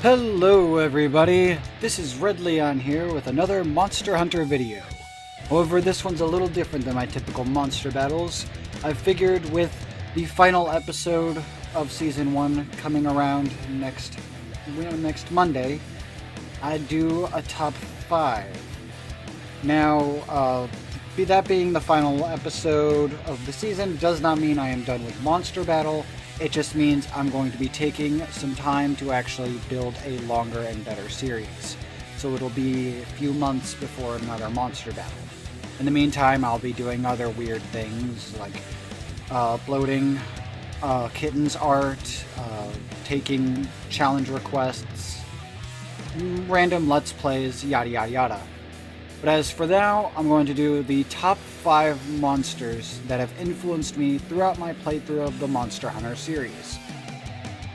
Hello everybody, this is Red Leon here with another Monster Hunter video. However, this one's a little different than my typical monster battles. I figured with the final episode of Season 1 coming around next Monday, I'd do a top 5. Now, that being the final episode of the season does not mean I am done with Monster Battle. It just means I'm going to be taking some time to actually build a longer and better series. So it'll be a few months before another Monster Battle. In the meantime, I'll be doing other weird things like uploading Kitten's art, taking challenge requests, random Let's Plays, yada yada yada. But as for now, I'm going to do the top 5 monsters that have influenced me throughout my playthrough of the Monster Hunter series.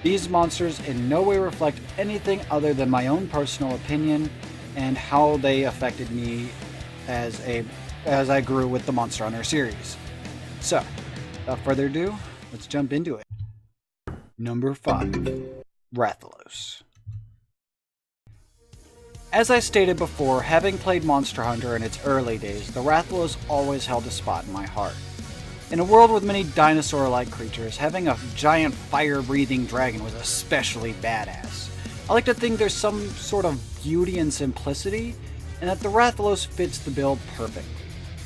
These monsters in no way reflect anything other than my own personal opinion and how they affected me as I grew with the Monster Hunter series. So, without further ado, let's jump into it. Number 5. Rathalos. As I stated before, having played Monster Hunter in its early days, the Rathalos always held a spot in my heart. In a world with many dinosaur-like creatures, having a giant fire-breathing dragon was especially badass. I like to think there's some sort of beauty and simplicity, and that the Rathalos fits the build perfectly.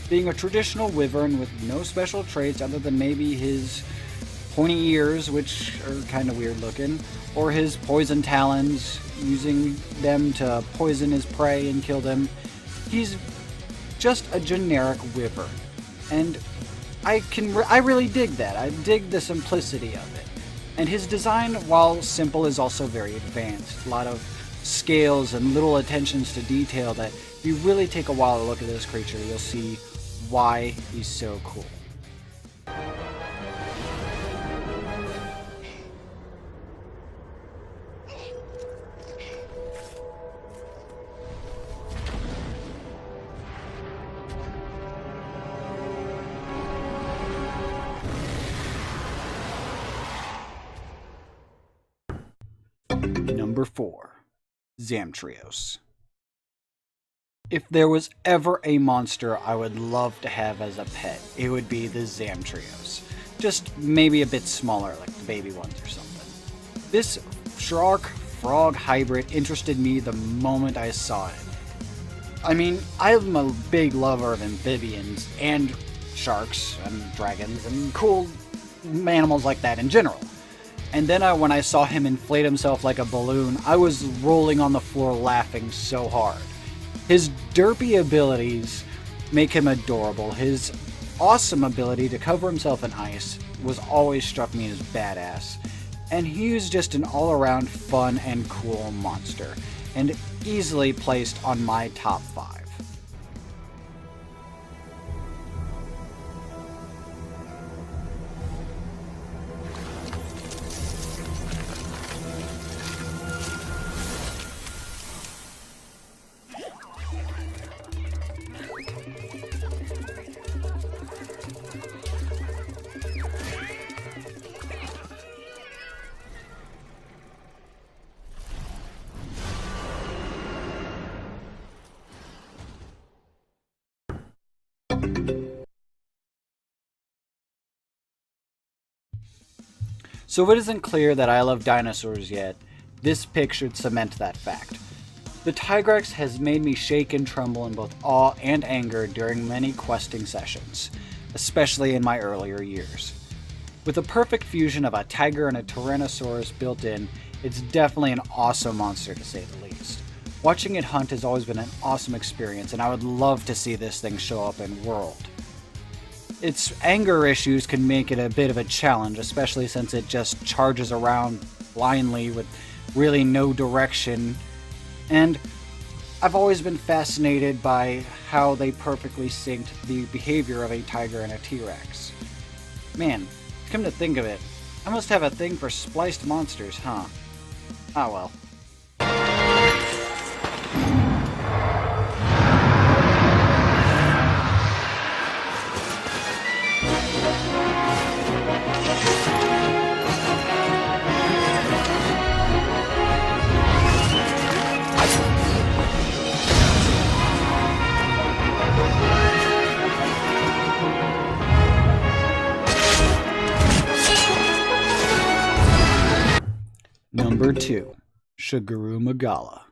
Being a traditional wyvern with no special traits other than maybe his pointy ears, which are kind of weird looking, or his poison talons, using them to poison his prey and kill them. He's just a generic wyvern, and I really dig that. I dig the simplicity of it. And his design, while simple, is also very advanced. A lot of scales and little attentions to detail that if you really take a while to look at this creature, you'll see why he's so cool. Number 4. Zamtrios. If there was ever a monster I would love to have as a pet, it would be the Zamtrios. Just maybe a bit smaller, like the baby ones or something. This shark-frog hybrid interested me the moment I saw it. I mean, I'm a big lover of amphibians and sharks and dragons and cool animals like that in general. And then when I saw him inflate himself like a balloon, I was rolling on the floor laughing so hard. His derpy abilities make him adorable. His awesome ability to cover himself in ice was always struck me as badass. And he was just an all-around fun and cool monster, and easily placed on my top 5. So if it isn't clear that I love dinosaurs yet, this pic should cement that fact. The Tigrex has made me shake and tremble in both awe and anger during many questing sessions, especially in my earlier years. With a perfect fusion of a tiger and a Tyrannosaurus built in, it's definitely an awesome monster to say the least. Watching it hunt has always been an awesome experience, and I would love to see this thing show up in World. Its anger issues can make it a bit of a challenge, especially since it just charges around blindly with really no direction. And I've always been fascinated by how they perfectly synced the behavior of a tiger and a T-Rex. Man, come to think of it, I must have a thing for spliced monsters, huh? Ah well. Number 2. Shigeru Magala.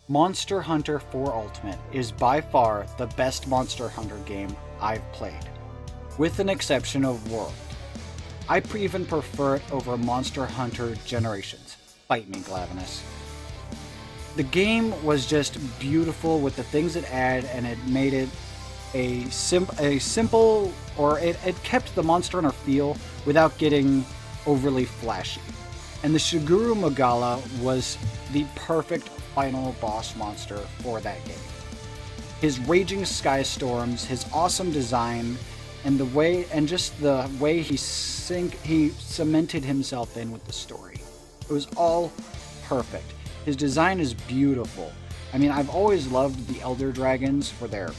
Monster Hunter 4 Ultimate is by far the best Monster Hunter game I've played, with an exception of World. I even prefer it over Monster Hunter Generations. Fight me, Glavenus. The game was just beautiful with the things it added, and it made it a simple, or it kept the Monster Hunter feel without getting overly flashy. And the Shigeru Magala was the perfect final boss monster for that game. His raging sky storms, his awesome design, and the way he cemented himself in with the story. It was all perfect. His design is beautiful. I mean, I've always loved the Elder Dragons for their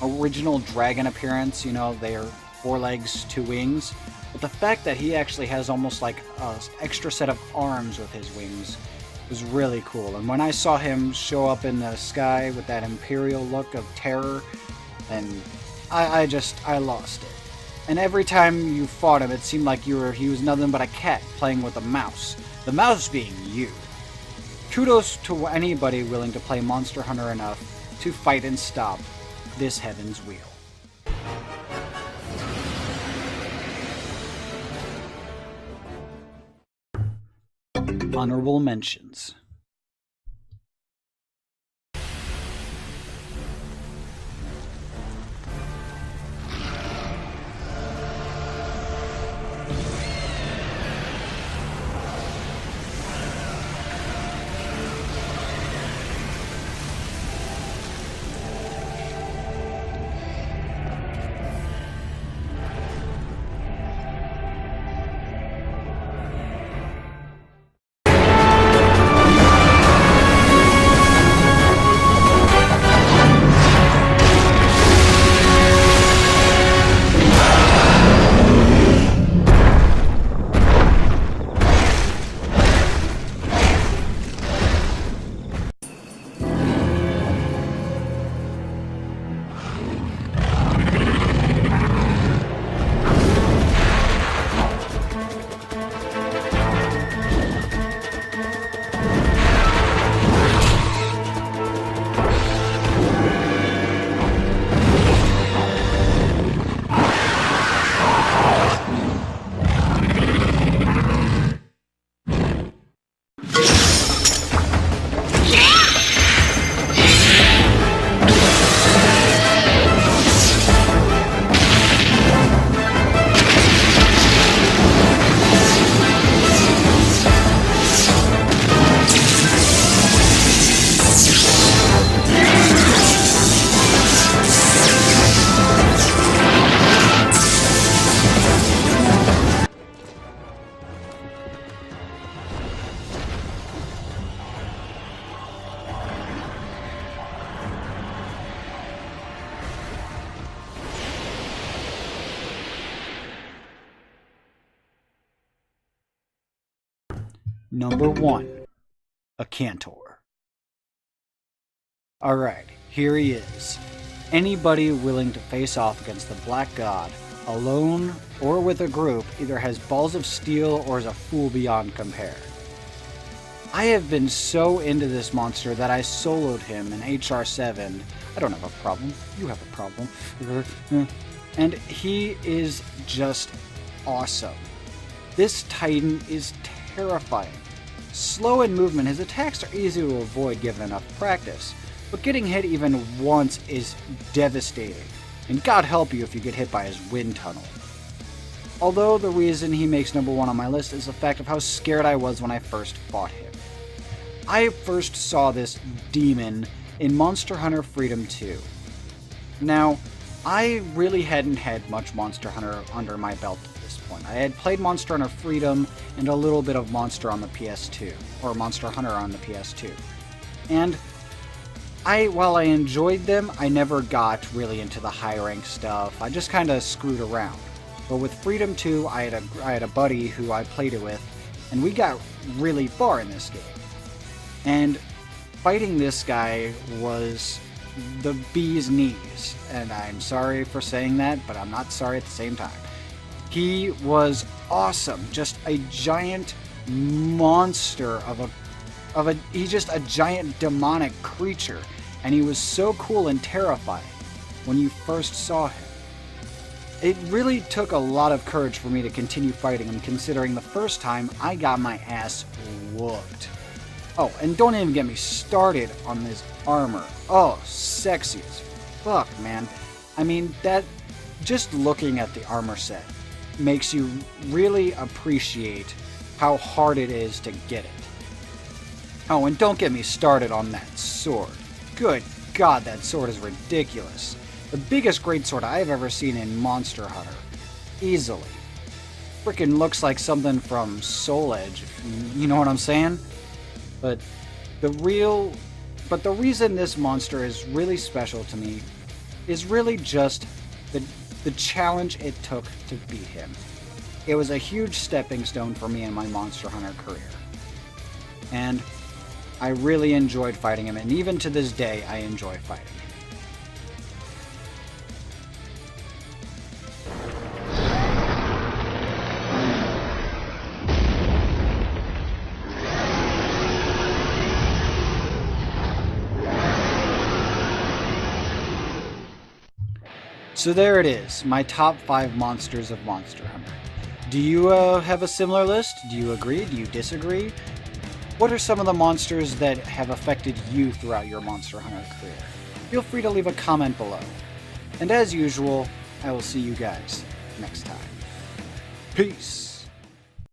original dragon appearance. You know, they are 4 legs, 2 wings. But the fact that he actually has almost like an extra set of arms with his wings was really cool. And when I saw him show up in the sky with that Imperial look of terror, and I lost it. And every time you fought him, it seemed like he was nothing but a cat playing with a mouse. The mouse being you. Kudos to anybody willing to play Monster Hunter enough to fight and stop this Heaven's Wheel. Honorable mentions. Number 1. A Cantor. Alright, here he is. Anybody willing to face off against the Black God, alone or with a group, either has balls of steel or is a fool beyond compare. I have been so into this monster that I soloed him in HR7. I don't have a problem. You have a problem. And he is just awesome. This Titan is terrifying. Slow in movement, his attacks are easy to avoid given enough practice, but getting hit even once is devastating, and God help you if you get hit by his wind tunnel. Although the reason he makes number 1 on my list is the fact of how scared I was when I first fought him. I first saw this demon in Monster Hunter Freedom 2. Now, I really hadn't had much Monster Hunter under my belt at this point. I had played Monster Hunter Freedom and a little bit of Monster on the PS2, or Monster Hunter on the PS2. And while I enjoyed them, I never got really into the high rank stuff. I just kind of screwed around. But with Freedom 2, I had a buddy who I played it with, and we got really far in this game. And fighting this guy was the bee's knees, and I'm sorry for saying that, but I'm not sorry at the same time. He was awesome. Just a giant monster he's just a giant demonic creature, and he was so cool and terrifying when you first saw him. It really took a lot of courage for me to continue fighting him, considering the first time I got my ass whooped. Oh, and don't even get me started on this armor. Oh, sexy as fuck, man. I mean, that just looking at the armor set makes you really appreciate how hard it is to get it. Oh, and don't get me started on that sword. Good God, that sword is ridiculous. The biggest greatsword I've ever seen in Monster Hunter. Easily. Frickin' looks like something from Soul Edge, you know what I'm saying? But the reason this monster is really special to me is really just the challenge it took to beat him. It was a huge stepping stone for me in my Monster Hunter career. And I really enjoyed fighting him, and even to this day, I enjoy fighting him. So there it is, my top 5 monsters of Monster Hunter. Do you have a similar list? Do you agree? Do you disagree? What are some of the monsters that have affected you throughout your Monster Hunter career? Feel free to leave a comment below. And as usual, I will see you guys next time. Peace!